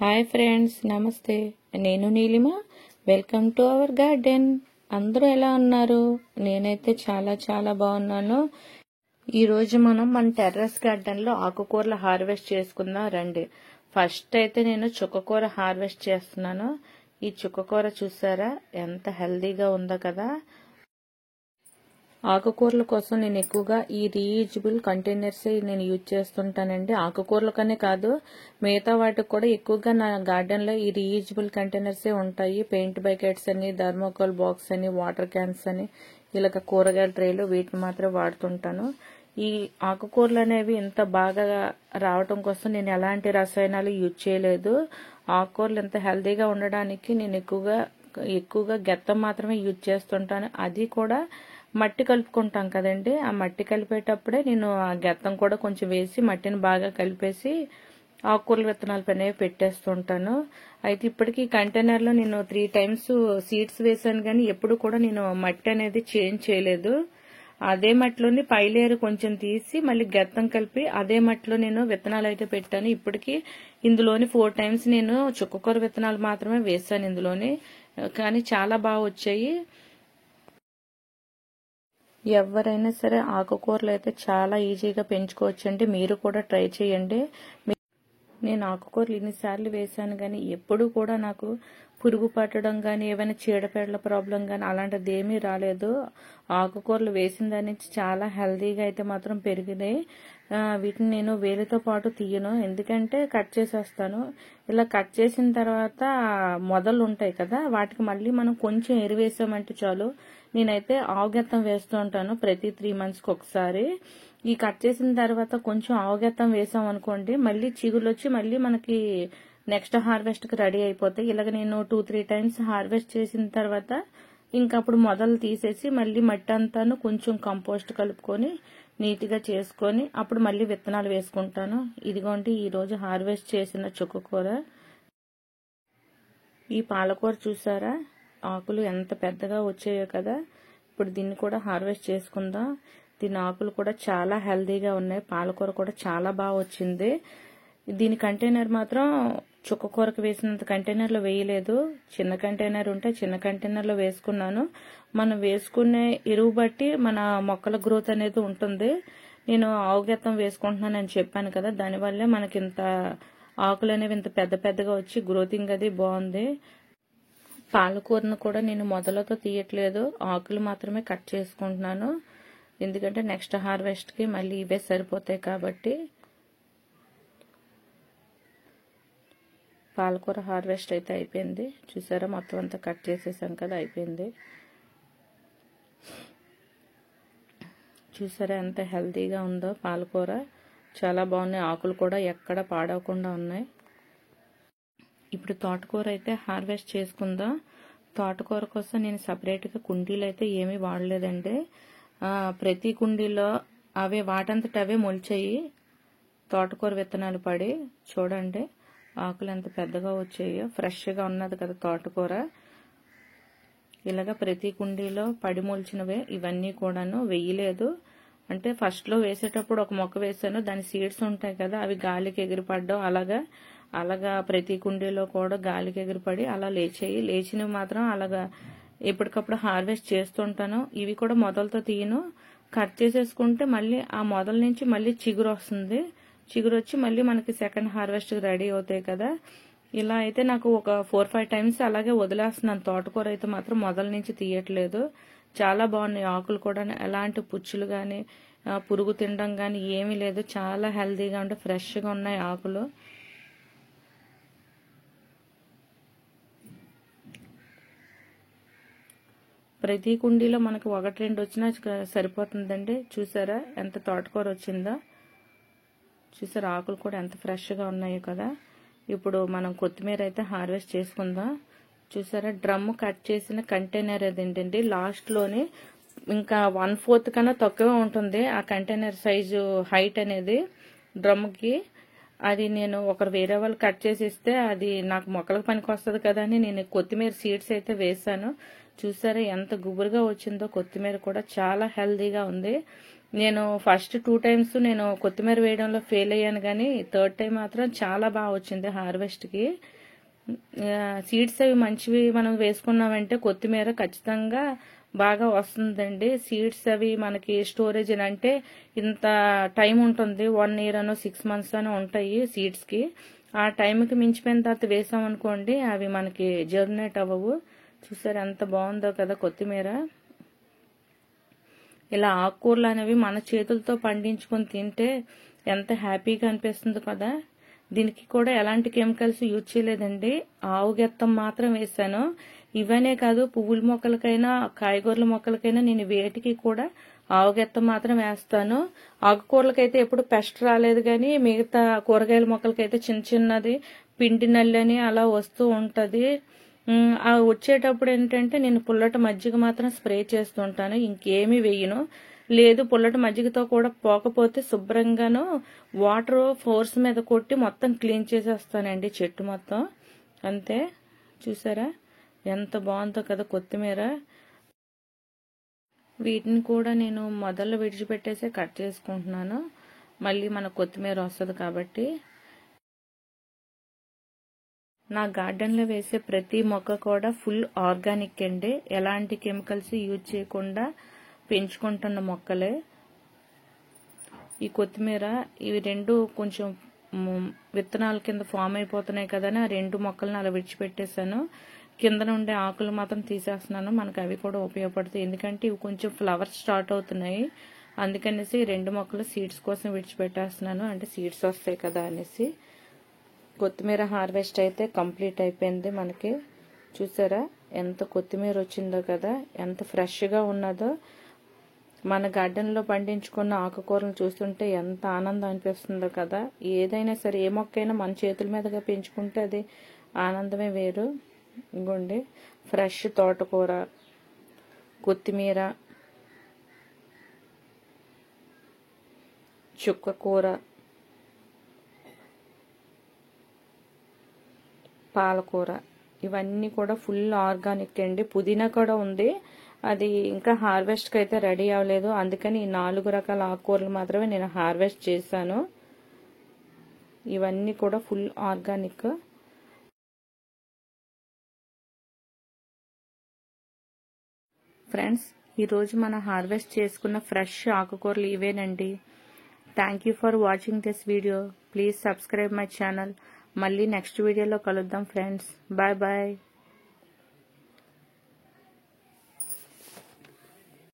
Hi friends, నమస్తే. నేను Neelima. Welcome to our garden. అందరూ ఎలా ఉన్నారు? నేనైతే చాలా చాలా బాగున్నాను. ఈరోజు మనం మన టెర్రస్ గార్డెన్ లో ఆకుకూరలు హార్వెస్ట్ చేసుకుందాం రండి. ఫస్ట్ అయితే నేను చుక్కకూర హార్వెస్ట్ చేస్తున్నాను. ఈ చుక్కకూర చూసారా ఎంత హెల్దీగా ఉందో కదా. ఆకుకూరల కోసం నేను ఎక్కువగా ఈ రీయూజబుల్ కంటైనర్స్ నేను యూజ్ చేస్తుంటానండి. ఆకుకూరలకనే కాదు, మిగతా వాటికి కూడా ఎక్కువగా నా గార్డెన్ లో ఈ రీయూజబుల్ కంటైనర్సే ఉంటాయి. పెయింట్ బకెట్స్ అని, థర్మోకోల్ బాక్స్ అని, వాటర్ క్యాన్స్ అని, ఇలాగ కూరగాయల ట్రేలు, వీటిని మాత్రం వాడుతుంటాను. ఈ ఆకుకూరలు అనేవి ఇంత బాగా రావటం కోసం నేను ఎలాంటి రసాయనాలు యూజ్ చేయలేదు. ఆకుకూరలు ఇంత హెల్దీగా ఉండడానికి నేను ఎక్కువగా గెత్తం మాత్రమే యూజ్ చేస్తుంటాను. అది కూడా మట్టి కలుపుకుంటాం కదండి, ఆ మట్టి కలిపేటప్పుడే నేను ఆ గెత్తం కూడా కొంచెం వేసి మట్టిని బాగా కలిపేసి ఆకుకూరల విత్తనాలు అనేవి పెట్టేస్తుంటాను. అయితే ఇప్పటికీ కంటైనర్లో నేను 3 times సీడ్స్ వేసాను, కానీ ఎప్పుడు కూడా నేను మట్టి అనేది చేంజ్ చేయలేదు. అదే మట్టిలోని పై లేయర్ కొంచెం తీసి మళ్ళీ గెత్తం కలిపి అదే మట్టిలో నేను విత్తనాలు అయితే పెట్టాను. ఇప్పటికీ ఇందులోని 4 times నేను చుక్కకూర విత్తనాలు మాత్రమే వేసాను ఇందులోని, కానీ చాలా బాగా వచ్చాయి. ఎవరైనా సరే ఆకుకూరలు అయితే చాలా ఈజీగా పెంచుకోవచ్చండి. మీరు కూడా ట్రై చేయండి. నేను ఆకుకూరలు ఇన్నిసార్లు వేసాను, కానీ ఎప్పుడు కూడా నాకు పురుగు పట్టడం కానీ, ఏమైనా చీడపీడల ప్రాబ్లం కానీ అలాంటిది ఏమీ రాలేదు. ఆకుకూరలు వేసిన దాని నుంచి చాలా హెల్దీగా అయితే మాత్రం పెరిగినాయి. వీటిని నేను వేలితో పాటు తీయను, ఎందుకంటే కట్ చేసేస్తాను. ఇలా కట్ చేసిన తర్వాత మొదలు ఉంటాయి కదా, వాటికి మళ్ళీ మనం కొంచెం ఎరువేసామంటే చాలు. నేనైతే ఆవుగెత్తం వేస్తూ ఉంటాను ప్రతి 3 monthsకి ఒకసారి. ఈ కట్ చేసిన తర్వాత కొంచెం ఆవుగెత్తం వేసాం అనుకోండి, మళ్ళీ చిగుళ్ళు వచ్చి మళ్ళీ మనకి నెక్స్ట్ హార్వెస్ట్ కి రెడీ అయిపోతాయి. ఇలాగ నేను 2-3 times హార్వెస్ట్ చేసిన తర్వాత ఇంకప్పుడు మొదలు తీసేసి మళ్ళీ మట్టి అంతాను కొంచెం కంపోస్ట్ కలుపుకొని నీట్గా చేసుకొని అప్పుడు మళ్ళీ విత్తనాలు వేసుకుంటాను. ఇదిగోండి ఈరోజు హార్వెస్ట్ చేసిన చుక్కకూర. ఈ పాలకూర చూసారా, ఆకులు ఎంత పెద్దగా వచ్చాయో కదా. ఇప్పుడు దీన్ని కూడా హార్వెస్ట్ చేసుకుందాం. దీని ఆకులు కూడా చాలా హెల్దీగా ఉన్నాయి. పాలకూర కూడా చాలా బాగా వచ్చింది. దీని కంటైనర్ మాత్రం చుక్కకూరకు వేసినంత కంటైనర్లో వేయలేదు. చిన్న కంటైనర్ ఉంటే చిన్న కంటైనర్లో వేసుకున్నాను. మనం వేసుకునే ఎరువు బట్టి మన మొక్కల గ్రోత్ అనేది ఉంటుంది. నేను ఆవుగెత్తం వేసుకుంటున్నానని చెప్పాను కదా, దానివల్లే మనకి ఇంత ఆకులు అనేవి ఇంత పెద్ద పెద్దగా వచ్చి గ్రోతింగ్ అది బాగుంది. పాలకూరను కూడా నేను మొదలతో తీయట్లేదు, ఆకులు మాత్రమే కట్ చేసుకుంటున్నాను. ఎందుకంటే నెక్స్ట్ హార్వెస్ట్కి మళ్ళీ ఇవే సరిపోతాయి కాబట్టి. పాలకూర హార్వెస్ట్ అయితే అయిపోయింది. చూసారా, మొత్తం అంతా కట్ చేసేసాం కదా, అయిపోయింది. చూసారా ఎంత హెల్తీగా ఉందో పాలకూర. చాలా బాగున్నాయి, ఆకులు కూడా ఎక్కడ పాడవకుండా ఉన్నాయి. ఇప్పుడు తోటకూర అయితే హార్వెస్ట్ చేసుకుందాం. తోటకూర కోసం నేను సపరేట్గా కుండీలు అయితే ఏమీ వాడలేదండి. ప్రతి కుండీలో అవే వాటంతట అవే మొలిచాయి తోటకూర విత్తనాలు పడి. చూడండి ఆకులు ఎంత పెద్దగా వచ్చాయో, ఫ్రెష్గా ఉన్నది కదా తోటకూర. ఇలాగా ప్రతి కుండీలో పడి మొలిచినవే ఇవన్నీ కూడాను. వేయలేదు అంటే ఫస్ట్లో వేసేటప్పుడు ఒక మొక్క వేసాను, దాని సీడ్స్ ఉంటాయి కదా, అవి గాలికి ఎగిరిపడ్డం అలాగా ప్రతి కుండీలో కూడా గాలికి ఎగిరిపడి అలా లేచినవి మాత్రం అలాగా ఎప్పటికప్పుడు హార్వెస్ట్ చేస్తుంటాను. ఇవి కూడా మొదలతో తీయను, కట్ చేసేసుకుంటే మళ్ళీ ఆ మొదల నుంచి మళ్ళీ చిగురు వస్తుంది. చిగురు వచ్చి మళ్ళీ మనకి సెకండ్ హార్వెస్ట్ రెడీ అవుతాయి కదా. ఇలా అయితే నాకు ఒక 4-5 times అలాగే వదిలేస్తున్నాను. తోటకూర అయితే మాత్రం మొదల నుంచి తీయట్లేదు. చాలా బాగున్నాయి ఆకులు కూడా, ఎలాంటి పుచ్చులు కానీ పురుగు తినడం కానీ ఏమీ లేదు. చాలా హెల్దీగా ఉంటే ఫ్రెష్గా ఉన్నాయి ఆకులు. ప్రతి కుండీలో మనకు 1-2 వచ్చినా సరిపోతుందండి. చూసారా ఎంత తోటకూర వచ్చిందో. చూసారా ఆకులు కూడా ఎంత ఫ్రెష్గా ఉన్నాయో కదా. ఇప్పుడు మనం కొత్తిమీర అయితే హార్వెస్ట్ చేసుకుందాం. చూసారా డ్రమ్ కట్ చేసిన కంటైనర్ అదేంటండి, లాస్ట్లోని ఇంకా 1/4 కన్నా తక్కువ ఉంటుంది ఆ కంటైనర్ సైజు హైట్ అనేది డ్రమ్కి. అది నేను ఒకరు వేరే వాళ్ళు కట్ చేసి ఇస్తే అది నాకు మొక్కలకు పనికి వస్తుంది కదా అని నేను కొత్తిమీర సీడ్స్ అయితే వేసాను. చూసారా ఎంత గుబురుగా వచ్చిందో. కొత్తిమీర కూడా చాలా హెల్దీగా ఉంది. నేను ఫస్ట్ 2 టైమ్స్ నేను కొత్తిమీర వేయడంలో ఫెయిల్ అయ్యాను, కానీ థర్డ్ టైం మాత్రం చాలా బాగా వచ్చింది హార్వెస్ట్కి. సీడ్స్ అవి మంచివి మనం వేసుకున్నామంటే కొత్తిమీర ఖచ్చితంగా బాగా వస్తుందండి. సీడ్స్ అవి మనకి స్టోరేజ్ అంటే ఇంత టైం ఉంటుంది, 1 ఇయర్ అనో 6 months అనో ఉంటాయి సీడ్స్కి. ఆ టైంకి మించిపోయిన తర్వాత వేసామనుకోండి అవి మనకి జర్మినేట్ అవ్వవు. చూసారు ఎంత బాగుందో కదా కొత్తిమీర. ఇలా ఆకుకూరలు అనేవి మన చేతులతో పండించుకొని తింటే ఎంత హ్యాపీగా అనిపిస్తుంది కదా. దీనికి కూడా ఎలాంటి కెమికల్స్ యూజ్ చేయలేదండి, ఆవు గెత్తం మాత్రం వేసాను. ఇవనే కాదు, పువ్వుల మొక్కలకైనా కాయగూరల మొక్కలకైనా నేను వేటికి కూడా ఆవు గెత్తం మాత్రం వేస్తాను. ఆకుకూరలకైతే ఎప్పుడు పెస్ట్ రాలేదు, కానీ మిగతా కూరగాయల మొక్కలకైతే చిన్న చిన్నది పిండి నల్లని అలా వస్తూ ఉంటది. ఆ వచ్చేటప్పుడు ఏంటంటే నేను పుల్లటి మజ్జిగ మాత్రం స్ప్రే చేస్తుంటాను, ఇంకేమీ వేయను. లేదు పుల్లటి మజ్జిగతో కూడా పోకపోతే శుభ్రంగాను వాటర్ ఫోర్స్ మీద కొట్టి మొత్తం క్లీన్ చేసేస్తానండి చెట్టు మొత్తం. అంతే. చూసారా ఎంత బాగుందో కదా కొత్తిమీర. వీటిని కూడా నేను మొదలు విడిచిపెట్టేసి కట్ చేసుకుంటున్నాను, మళ్ళీ మన కొత్తిమీర వస్తుంది కాబట్టి. నా గార్డెన్లో వేసే ప్రతి మొక్క కూడా ఫుల్ ఆర్గానిక్ అండి, ఎలాంటి కెమికల్స్ యూజ్ చేయకుండా పెంచుకుంటున్న మొక్కలే. ఈ కొత్తిమీర ఇవి రెండు కొంచెం విత్తనాల కింద ఫామ్ అయిపోతున్నాయి కదా అని ఆ 2 మొక్కలను అలా విడిచిపెట్టేశాను. కింద నుండి ఆకులు మాత్రం తీసేస్తున్నాను, మనకు అవి కూడా ఉపయోగపడతాయి. ఎందుకంటే ఇవి కొంచెం ఫ్లవర్స్ స్టార్ట్ అవుతున్నాయి, అందుకనేసి 2 మొక్కలు సీడ్స్ కోసం విడిచిపెట్టేస్తున్నాను, అంటే సీడ్స్ వస్తాయి కదా అనేసి. కొత్తిమీర హార్వెస్ట్ అయితే కంప్లీట్ అయిపోయింది మనకి. చూసారా ఎంత కొత్తిమీర వచ్చిందో కదా, ఎంత ఫ్రెష్గా ఉన్నదో. మన గార్డెన్లో పండించుకున్న ఆకుకూరలు చూస్తుంటే ఎంత ఆనందం అనిపిస్తుందో కదా. ఏదైనా సరే ఏ మొక్కైనా మన చేతుల మీదుగా పెంచుకుంటే అది ఆనందమే వేరు. ఇంకోండి ఫ్రెష్ తోటకూర, కొత్తిమీర, చుక్కకూర, పాలకూర, ఇవన్నీ కూడా ఫుల్ ఆర్గానిక్ అండి. పుదీనా కూడా ఉంది, అది ఇంకా హార్వెస్ట్కి అయితే రెడీ అవ్వలేదు, అందుకని ఈ 4 రకాల ఆకుకూరలు మాత్రమే నేను హార్వెస్ట్ చేశాను. ఇవన్నీ కూడా ఫుల్ ఆర్గానిక్. ఫ్రెండ్స్, ఈరోజు మనం హార్వెస్ట్ చేసుకున్న ఫ్రెష్ ఆకుకూరలు ఇవేనండి. Thank you for watching this video. Please subscribe my channel. మళ్ళీ నెక్స్ట్ వీడియోలో కలుద్దాం ఫ్రెండ్స్. Bye bye.